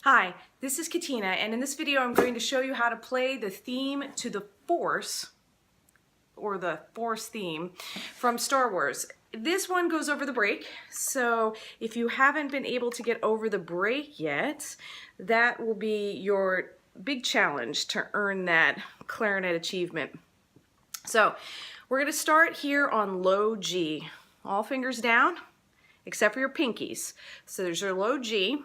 Hi, this is Katina, and in this video I'm going to show you how to play the theme to the Force, or the Force theme from Star Wars. This one goes over the break, so if you haven't been able to get over the break yet, that will be your big challenge to earn that clarinet achievement. So we're going to start here on low G, all fingers down except for your pinkies. So there's your low G.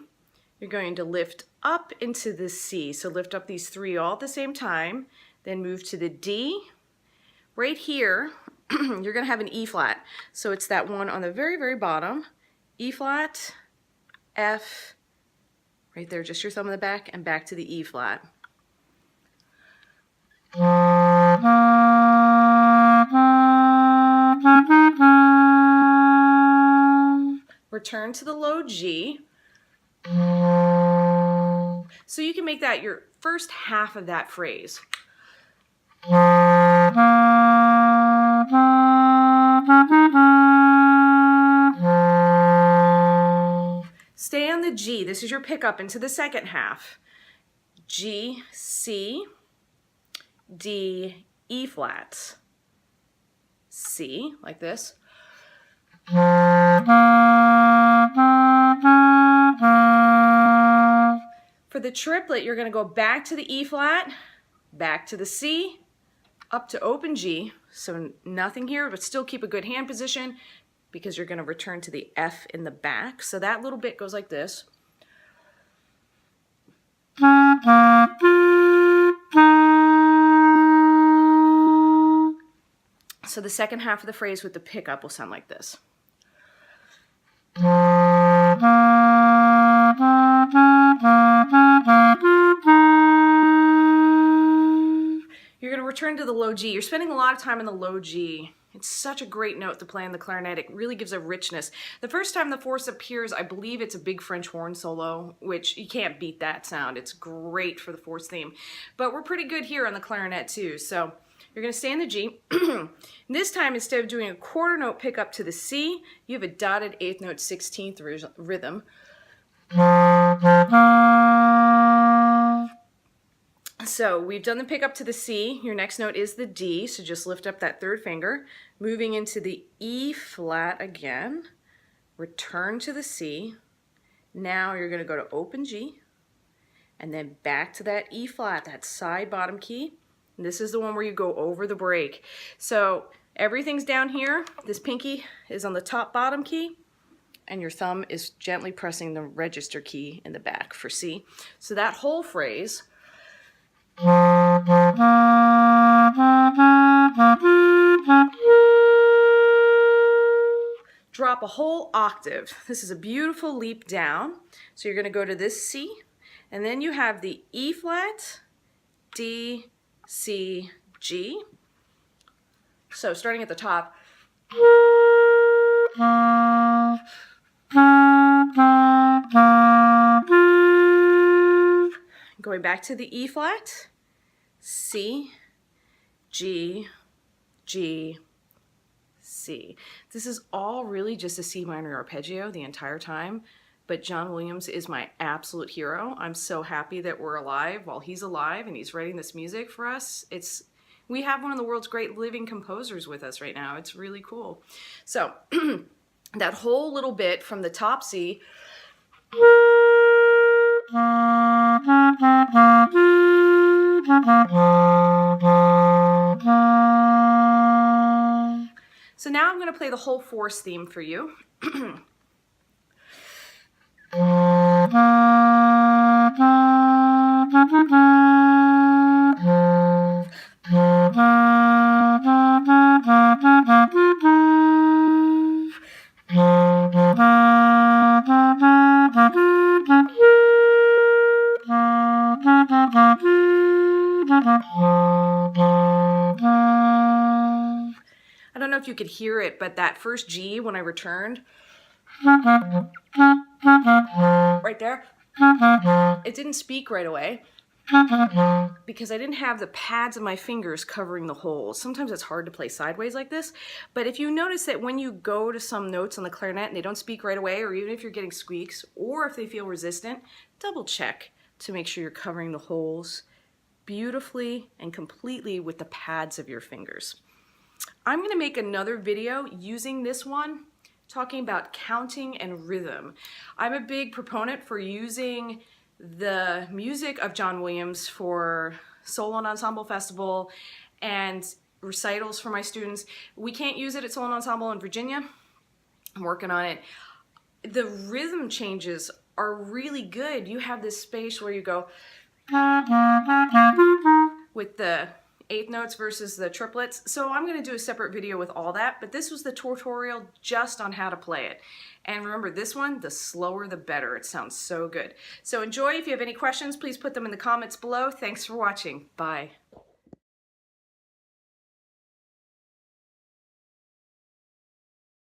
You're going to lift up into the C. So lift up these three all at the same time, then move to the D. Right here, you're going to have an E flat. So it's that one on the very, very bottom. E flat, F, right there, just your thumb in the back, and back to the E flat. Return to the low G. So you can make that your first half of that phrase. Stay on the G. This is your pickup into the second half. G, C, D, E flat. C, like this. For the triplet, you're going to go back to the E flat, back to the C, up to open G. So nothing here, but still keep a good hand position because you're going to return to the F in the back. So that little bit goes like this. So the second half of the phrase with the pickup will sound like this. You're going to return to the low G. You're spending a lot of time in the low G. It's such a great note to play on the clarinet. It really gives a richness. The first time the Force appears, I believe it's a big French horn solo, which you can't beat that sound. It's great for the Force theme. But we're pretty good here on the clarinet too. So you're going to stay in the G. This time, instead of doing a quarter note pickup to the C, you have a dotted eighth note 16th rhythm. So we've done the pickup to the C. Your next note is the D, so just lift up that third finger. Moving into the E flat again. Return to the C. Now you're going to go to open G, and then back to that E flat, that side bottom key. And this is the one where you go over the break. So everything's down here. This pinky is on the top bottom key, and your thumb is gently pressing the register key in the back for C. So that whole phrase. Drop a whole octave. This is a beautiful leap down. So you're going to go to this C, and then you have the E flat, D, C, G. So starting at the top. Going back to the E flat, C, G, G, C. This is all really just a C minor arpeggio the entire time, but John Williams is my absolute hero. I'm so happy that we're alive while he's alive and he's writing this music for us. We have one of the world's great living composers with us right now. It's really cool. So that whole little bit from the top C. So now I'm going to play the whole Force theme for you. I don't know if you could hear it, but that first G when I returned, right there, it didn't speak right away. because I didn't have the pads of my fingers covering the holes. Sometimes it's hard to play sideways like this, but if you notice that when you go to some notes on the clarinet and they don't speak right away, or even if you're getting squeaks, or if they feel resistant, double check to make sure you're covering the holes beautifully and completely with the pads of your fingers. I'm going to make another video using this one, talking about counting and rhythm. I'm a big proponent for using the music of John Williams for solo and ensemble festival and recitals for my students. We can't use it at solo and ensemble in Virginia. I'm working on it. The rhythm changes are really good. You have this space where you go with the eighth notes versus the triplets. So I'm going to do a separate video with all that, but this was the tutorial just on how to play it. And remember, this one, the slower the better. It sounds so good. So enjoy. If you have any questions, please put them in the comments below. Thanks for watching. Bye.